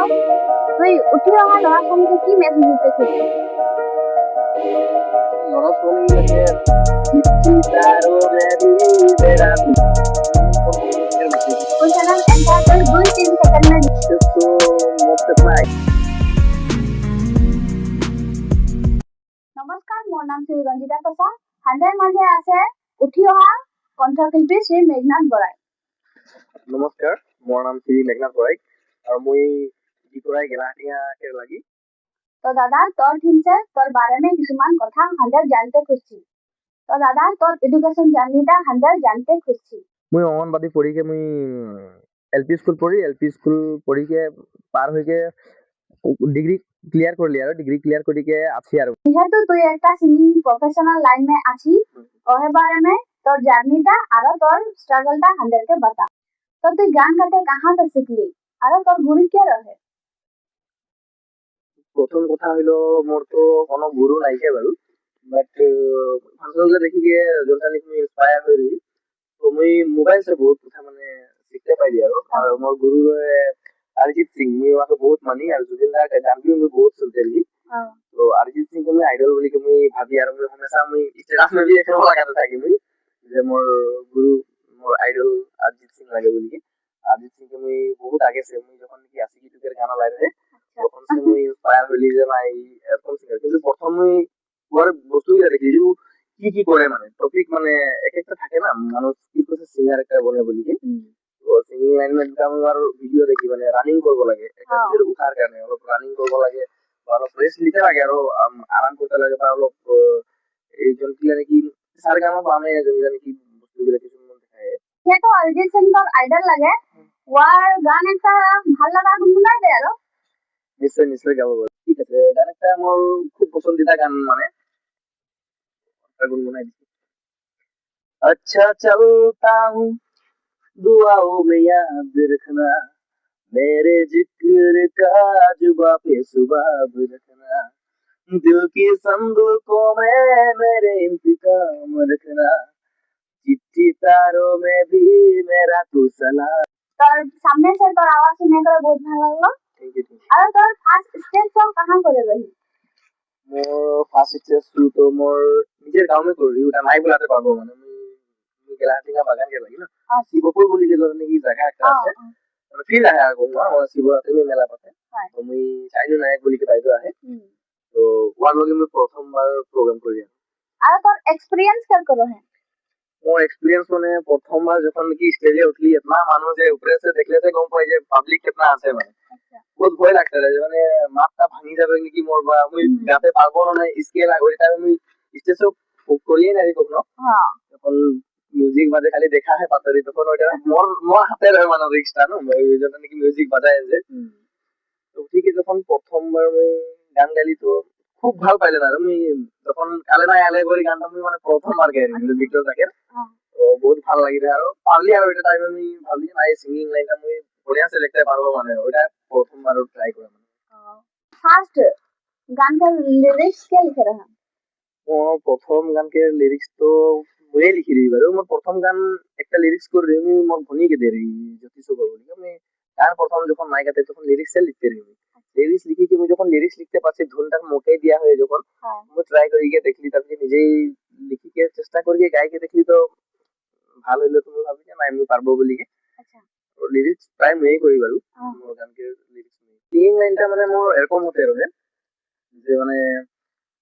তুই উঠি অহা ল'ৰা ছোৱালীকে কি মেছেজ দিতে খুজিবি? ল'ৰা ছোৱালীবিলাকে কোন চ্যানেল এন্টার করে 2-3 সেকেন্ড में নমস্কাৰ, মোৰ নাম শ্ৰী ৰঞ্জিতা প্ৰসাদ। হাজাৰ মাজে আছে উঠি অহা কণ্ঠশিল্পী শ্ৰী মেঘনাথ বৰাই। নমস্কাৰ, মোৰ নাম শ্ৰী মেঘনাথ বৰাই আৰু মই জিকৰাই গেলাহাটিয়াকে লাগি। तो दादा तोर थीम से तोर बारे में কিছুমান কথা হাজার জানতে খুঁজছি। তো দাদা তোর এডুকেশন জার্নিটা হাজার জানতে খুঁজছি। মই অঙ্গনবাদী পঢ়িকে মই এলপি স্কুল পঢ়িকে পার হইকে ডিগ্রি ক্লিয়ার করলি আর ডিগ্রি ক্লিয়ার করিকে আছি আর যেহেতু তুই একটা সিঙ্গিং প্রফেশনাল লাइन में আছি ওহে बारे में তোর জার্নিটা আর তোর স্ট্রাগলটা হাজারকে बता। তো তুই গান গাতে कहां से सीखली আর তোর গুরু কে রহে? প্রথম কথা হইলো মোর তো কোনো গুরু নাইকে বাৰু বাট ফাংশনগুলো দেখিকে যোনটা নেকি ইন্সপায়ার হই তো মই মোবাইল से बहुत কথা মানে শিখতে পাইলি আর মোর গুরু রহে অরিজিৎ সিং। মই ওকে বহুত মানি আর জুবিন দাৰ গান भी মই बहुत सुनते रही। तो अरिजीत सिंह को मैं आइडल बोली के मैं भाबी আর मैं हमेशा मैं स्टेटस में भी देखो लगाते থাকি मैं যে मोर गुरु मोर आइडल अरिजीत सिंह লাগে बोली के अरिजीत सिंह के मैं बहुत आगे से मैं যখন কি আশিকি টুকের গানা লাই রে তখন से मैं ইন্সপায়ার হইলি যে নাই এরকম সিঙ্গার। কিন্তু প্রথম মই ওর বস্তুগুলো দেখি যে কি করে মানে টপিক মানে এক একটা থাকে না মানুষ কি করে সিঙ্গার একটা বনে বলি के তো সিঙ্গিং লাইন में আমার ভিডিও দেখি মানে রানিং করব লাগে একটা নিজের উঠার কারণে অলপ রানিং করব লাগে অলপ রেস্ট নিতে লাগে আর আরাম করতে লাগে বা অলপ এই জনগুলো নাকি সার গামা বামে জনগুলো নাকি বস্তুগুলো কিছু মন দেখায়। সে তো অরিজিৎ সিং তোর আইডল লাগে, ওয়ার গান একটা ভাল লাগা গুনগুনাই দে আর। নিশ্চয় গাবো। ঠিক আছে, গান একটা আমার খুব পছন্দিদা গান মানে গুনগুনাই দিচ্ছি। अच्छा चलता हूँ दुआओं में याद रखना मेरे जिक्र का जुबा पे सुबाब रखना दिल की संदूकों में मेरे इंतकाम रखना चिट्ठी तारों में भी मेरा तू सलाम। তোর সামনে से তোর आवाज सुनने করে बहुत ভালো লাগলো। Thank you. আর তোর ফার্স্ট স্টেজ সব कहां করে রহি? मोर फार्स्ट स्टेज तो मोर নিজের গাঁও में করি ওটা নাই বলাতে পারবো মানে আমি গেলাহাটিয়া বাগান কে লাগি না শিবপুর বলি যে ধরনের কি জায়গা একটা আছে মানে ফিল আহে আগো না শিবরাত্রি में মেলা পাতে তো মই চাইনো নায়ক বলি के বাইদো আহে তো ওয়ার লগে মই প্রথমবার প্রোগ্রাম করি। আর তোর এক্সপেরিয়েন্স কেমন রহে? मोर एक्सपीरियंस মানে প্রথমবার যখন কি স্টেজে উঠলি इतना মানুষ যে উপরে से দেখলে से গম পাই যে পাবলিক कितना আছে মানে बहुत ভয় লাগতে রে মানে মাথা ভাঙি যাবে নাকি মোর বা মই গাতে পারবো না স্কেল আগে ওইটা আমি স্টেজে করিয়ে নাই কখনো। যখন মিউজিক বাজে খালি দেখা হয় পাতরি তখন ওইটা মোর হাতে রহে মানে রিক্সটা না ওই জন্য নাকি মিউজিক বাজায় যে তো ঠিক আছে যখন প্রথমবার মই গান গাইলি তো খুব ভালো পাইলেন আর আমি তখন কালে না আলে করে গানটা আমি মানে প্রথমবার গাইলি ভিক্টর থাকে তো বহুত ভালো লাগিলে আর পারলি আর ওইটা টাইম আমি ভাবলি না এই সিঙ্গিং লাইনটা আমি বড়িয়া से লিখতে পারবো মানে ওইটা প্রথমবার ট্রাই করে মানে ফার্স্ট গান का লিরিক্স কে লিখে রহা? ও প্রথম গানকে লিরিক্স তো বই লিখি দিই বারে মোর প্রথম গান একটা লিরিক্স করে আমি মোর ভনিকে দে রই জ্যোতিষ বলি আমি গান প্রথম যখন নাই গাতে তখন লিরিক্স লিখতে রই লিরিক্স লিখি কি আমি যখন লিরিক্স লিখতে পারছি ধুনটা মোকে দিয়া হয়ে যখন আমি ট্রাই করি গিয়ে দেখলি তারপরে নিজেই লিখিকে চেষ্টা করি গিয়ে গাইকে দেখলি তো ভালো হইলো তুমি ভাবি যে না আমি পারবো বলি কে আচ্ছা লিরিক্স ট্রাই মই করি বারু মোর গানকে লিরিক্স সিঙ্গিং লাইনটা মানে মোর এরকম হতে রহে যে মানে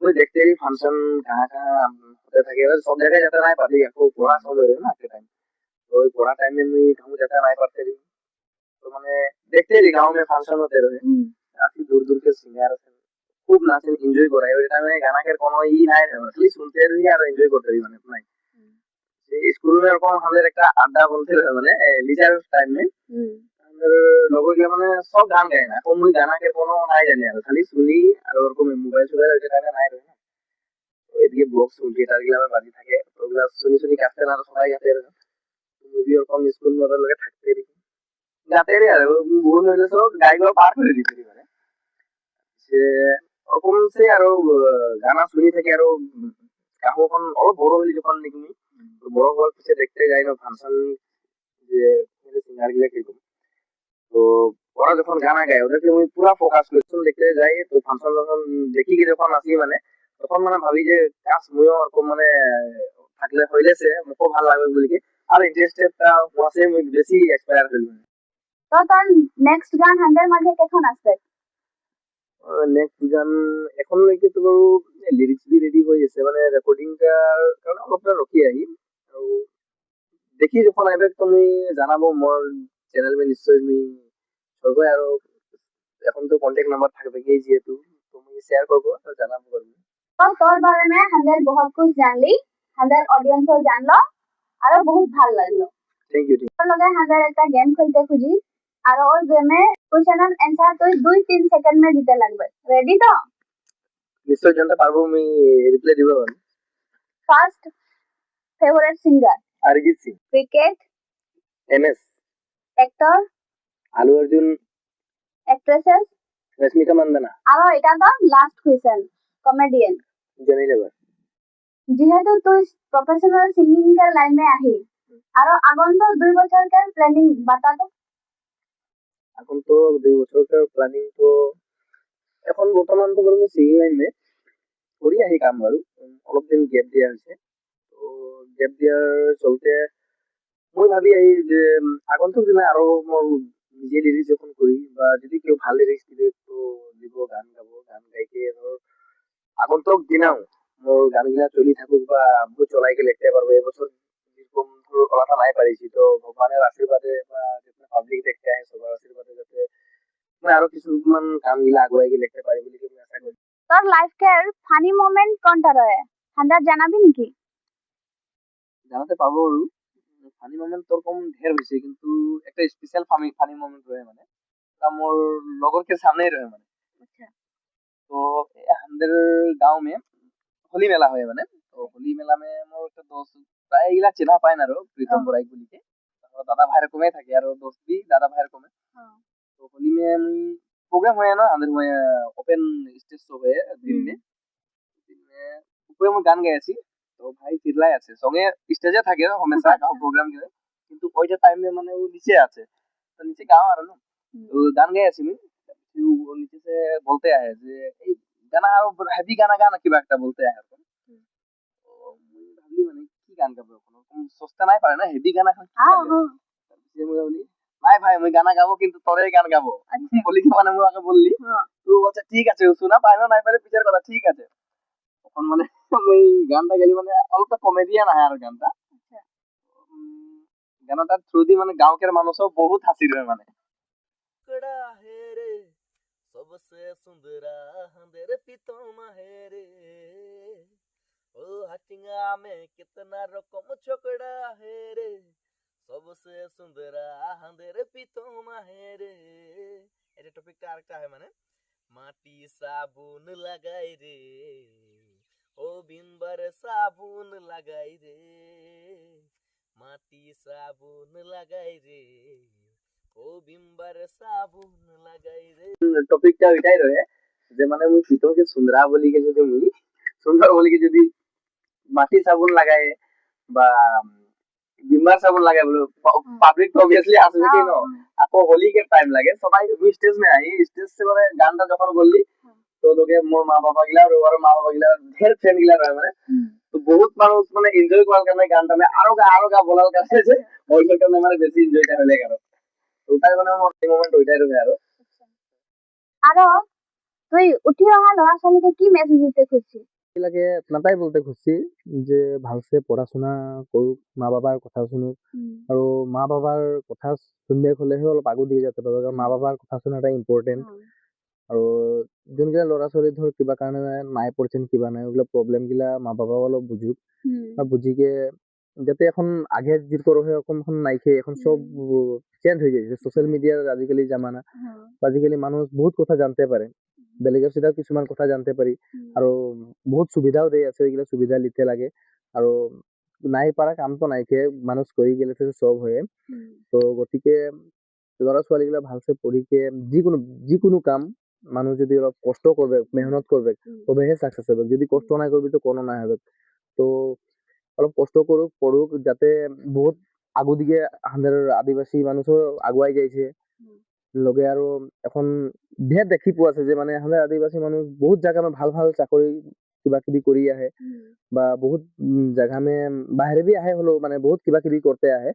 ওই দেখতে रही फंक्शन कहाँ कहाँ होते থাকে এবার সব জায়গায় যেতে নাই পারি এখন পড়া সময় রহে না একটা টাইম তো ওই পড়া টাইম में मैं कहूँ যেতে নাই পারতে रही तो मैंने देखते रही गांव में फंक्शन होते रहे काफी दूर दूर के सिंगर खूब नाचे एंजॉय कराए ওই টাইমে গানা के কোনো ই নাই খালি শুনতে রহি আর এনজয় করতে রহি মানে নাই এই স্কুল में এরকম আমাদের একটা আড্ডা বলতে রহে মানে লিজার টাইম में লগরগুলো মানে সব গান গায় না কোন গানাকে কোনো নাই জানি আর খালি শুনি আর ওরকম মোবাইল সুবাইল ওইটা টাইমে নাই রহে না ওইদিকে বক্স গিটার গুলো আমার বাজি থাকে ওগুলা শুনি শুনি কাছে না সবাই গাতে রহে মুভি ওরকম স্কুল মধ্যে লগে থাকতে রহি গাতে রে আর ভুল হইলে তো গাইগুলো পার করে দিতে মানে সে ওরকম সে আরো গানা শুনি থাকে আরো এখন অল্প বড় হইলি যখন নাকি বড় হওয়ার পিছিয়ে দেখতে যাই না ফাংশন যে সিঙ্গার গুলা কিরকম তো ওরা যখন গানা গায় ওদেরকে আমি পুরা ফোকাস করি দেখতে যাই তো ফাংশন যখন দেখি কি যখন আসি মানে তখন মানে ভাবি যে কাজ ময়ও এরকম মানে থাকলে হইলেছে মোকো ভাল লাগবে বলি কি আর ইন্টারেস্টেডটা ওয়াসে মুই বেশি এক্সপায়ার হইল তো তোর নেক্সট গান হান্ডের মাঝে কখন আসবে? নেক্সট গান এখনলৈকে তো বাৰু লিৰিক্স বি ৰেডি হৈ আছে মানে ৰেকৰ্ডিংটাৰ কাৰণে অলপ ৰখি আহিম আৰু দেখি যখন আইবে তুমি জানাবো মোর চ্যানেল মে নিশ্চয় আমি সবাই আরো এখন তো কন্টাক্ট নাম্বার থাকবে কি যেহেতু তুমি শেয়ার করবো তো জানাবো পারবো तो तोर बारे में हंदर बहुत कुछ जान ली, हंदर ऑडियंस को जान लो और बहुत ভাল লাগলো। थैंक यू তোর লগে হাজার একটা গেম খেলতে খুঁজি আর ওই গেমে কোশ্চেন এন্ড অ্যানসার তুই 2-3 সেকেন্ড মে দিতে লাগবে। রেডি তো? নিশ্চয় জানতে পারবো আমি রিপ্লাই দিব first favourite singer Arijit Singh cricket MS actor আলু অর্জুন एक्ट्रेसेस রশ্মিকা মান্দানা আর এটা তো last question comedian Johnny labour যেহেতু তুই প্রফেশনাল সিঙ্গিং এর লাইনে আহি আর আগন্ত 2 বছরকার প্ল্যানিং বাতা তো এখন তো 2 বছরকার প্ল্যানিং তো এখন বর্তমান তো বলবো সিঙ্গিং লাইনে করি আহি কাম বাৰু অলপ দিন গ্যাপ দিয়া হৈছে তো গ্যাপ দিয়ার চলতে মই ভাবি আহি যে আগন্তুক দিনে আরো মোর নিজে লিরিক্স যখন করি বা যদি কেউ ভালো লিরিক্স দিবে তো দিব গান গাবো গান গাইকে ধর আগন্তুক দিনাও মোর গানগুলা চলি থাকুক বা মই চলাইকে লিখতে পারবো এবছর যেরকম ধর কলাটা নাই পারিছি তো ভগবানের আশীর্বাদে বা যেটা পাবলিক দেখতে আহে সবার আশীর্বাদে যাতে মই আরো কিছুমান কামগুলা আগুৱাই গিয়ে লিখতে পারি বলে আমি আশা করি তোর লাইফ কেয়ার ফানি মোমেন্ট কোনটা রয়ে হান্ডা জানাবি নাকি? জানাতে পারবো আৰু ফানি মোমেন্ট তো কম ঢের হয়েছে কিন্তু একটা স্পেশাল ফানি মোমেন্ট রয়ে মানে তা মোর লগর के सामने रहे মানে আচ্ছা तो আমাদের गांव में होली मेला হয় মানে তো হোলি মেলা में মোর একটা দোস্ত প্রায় এগুলা চেনা পায় না প্রীতম বড়াই বলিকে দাদা ভাইয়ের কমে থাকে আর দোস্ত भी দাদা ভাইয়ের কমে तो होली में আমি प्रोग्राम হয় না আমাদের ওপেন স্টেজ শো হয় दिन में উপরে আমি গান গাইছি তো ভাই চিল্লাই আছে সঙ্গে স্টেজে থাকে हमेशा গাও প্রোগ্রাম করে কিন্তু ওইটা টাইমে মানে ও নিচে আছে তো নিচে গাও আর না তো গান গাইছি আমি वो नीचे से बोलते आए যে এই গানা হেভি গানা গানা কিবা একটা বলতে আয় তো ভাবলি মানে কি গান গাবো কোনো সস্তা নাই পারে না হেভি গানা এখন কি গাবে যে মই বলি নাই ভাই মই গানা গাবো কিন্তু তোরে গান গাবো বলি কি মানে মই আগে বললি তো বলছে ঠিক আছে শোনা পায় না নাই পারে পিছের কথা ঠিক আছে তখন মানে আমি গানটা গেলি মানে অল্প কমেডিয়ান আহে আর গানটা গানটার থ্রু দি মানে গাঁওকের মানুষও বহুত হাসি রয়ে মানে टुकड़ा है रे सबसे सुंदरा हंदर पितोमा है रे ओ हटिंगा में कितना रकम छोकड़ा है रे सबसे सुंदरा हंदर पितोमा है रे এটা টপিকটা আরেকটা হয় মানে মাটি সাবুন লাগাই রে ও বিনবার সাবুন লাগাই রে মাটি সাবুন লাগাই রে ও বিম্বার সাবুন লাগাই রে টপিকটা ওইটাই রয়ে যে মানে মুই প্রীতমকে সুন্দরা বলিকে যদি মুই সুন্দর বলিকে যদি মাটি সাবুন লাগায় বা বিমার সাবুন লাগায় বলো পাবলিক তো অবভিয়াসলি আসবে কি না আপো হোলি के टाइम লাগে সবাই স্টেজ মে আই স্টেজ से মানে গানটা যখন বললি তো লোকে মোর মা বাবা গিলা আর ওর মা বাবা গিলা ঢের ফ্রেন্ড গিলা রয় মানে তো বহুত মানুষ মানে এনজয় করার কারণে গানটা মে আরো গা বলার কাছে যে ওইটার কারণে মানে বেশি এনজয়টা হলে গেল ওটাই মানে আমার মোমেন্ট ওইটাই রয়ে আর তুই উঠি অহা ল'ৰা ছোৱালীকে কি মেছেজ দিতে খুঁজছিস? লাগে এটাই বলতে খুঁজছি যে ভালসে পড়াশোনা করুক মা বাবার কথা শুনুক আৰু মা বাবার কথা শুনবে হলেহে অলপ আগু দিয়ে যেতে পারবে কারণ মা বাবার কথা শুনাটা ইম্পর্টেন্ট আৰু যোনগিলা ল'ৰা ছোৱালী ধৰ কিবা কাৰণে নাই পড়ছেন কিবা নাই ওগুলা প্রবলেম গিলা মা বাবাও অলপ বুঝুক আর বুঝিকে যাতে এখন আগে যেরকম এরকম এখন নাইকে এখন সব চেঞ্জ হয়ে যাইছে সোশ্যাল মিডিয়ার আজিকালি জামানা আজিকালি মানুষ বহুত কথা জানতে পারে বেলেগের সাথে কিছুমান কথা জানতে পারি আৰু বহুত সুবিধাও দেই আছে এইগুলা সুবিধা লিতে লাগে আৰু নাই পারা কাম তো নাইকে মানুষ কৰি গেলে তো সব হয়ে তো গতিকে ল'ৰা ছোৱালী গিলা ভালসে পঢ়িকে যিকোনো কাম মানুষ যদি অলপ কষ্ট করবে মেহনত করবে তবেহে সাকসেস হবে যদি কষ্ট নাই করবি তো কোনো নাই হবে তো অলপ কষ্ট করুক পড়ুক যাতে বহুত আগু দিকে আমাদের আদিবাসী মানুষও আগুয়াই যাইছে লগে আৰু এখন ঢেৰ দেখি পোৱা আছে যে মানে আমাৰ আদিবাসী মানুহ বহুত জাগা में ভাল ভাল চাকৰি কিবা কিবি কৰি আহে বা বহুত জাগা में বাহিৰে भी আহে হলো মানে বহুত কিবা কিবি করতে আহে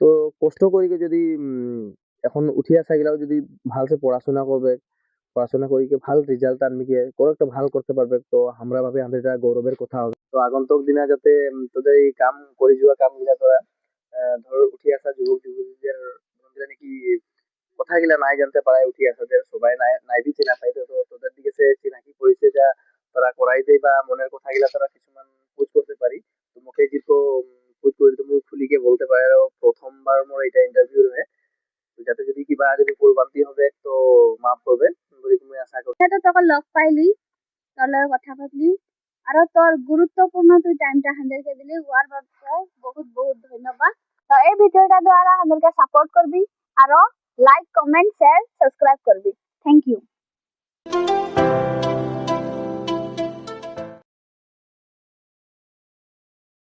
তো কষ্ট করি যদি এখন উঠি আসা গেলাও যদি ভালসে পড়াশোনা করবে পড়াশোনা করি ভাল রেজাল্ট আনবে কোনো একটা ভাল করতে পারবে তো আমরা ভাবে আমাদের এটা গৌরবের কথা হবে তো আগন্তুক দিনা যাতে তোদের এই কাম করে যাওয়া কাম গিলা তোরা ধর উঠি আসা যুবক যুবতীদের নাকি কথাগিলা নাই জানতে পারে উঠি আসা সবাই নাই বি চিনা পাই তো তোদের দিকে সে চিনাকি পরিচয় যা তারা করাই দেয় বা মনের কথাগিলা তারা কিছুমান খোঁজ করতে পারি তো মুখে যিটো খোঁজ করে তুমি খুলিকে বলতে পারো প্রথমবার মোর এটা ইন্টারভিউ হয় তো যাতে যদি কিবা যদি ভুলভ্রান্তি হবে তো মাফ করবে বুলি তুমি আশা করি তো তোকে লগ পাইলি তোর লগে কথা পাতলি আর তোর গুরুত্বপূর্ণ তুই টাইমটা হান্দেরকে দিলি ওয়ার বাবে বহুত বহুত ধন্যবাদ তো এই ভিডিওটা দ্বারা হান্দেরকে সাপোর্ট করবি আর লাইক কমেন্ট শেয়ার সাবস্ক্রাইব করবি থ্যাংক ইউ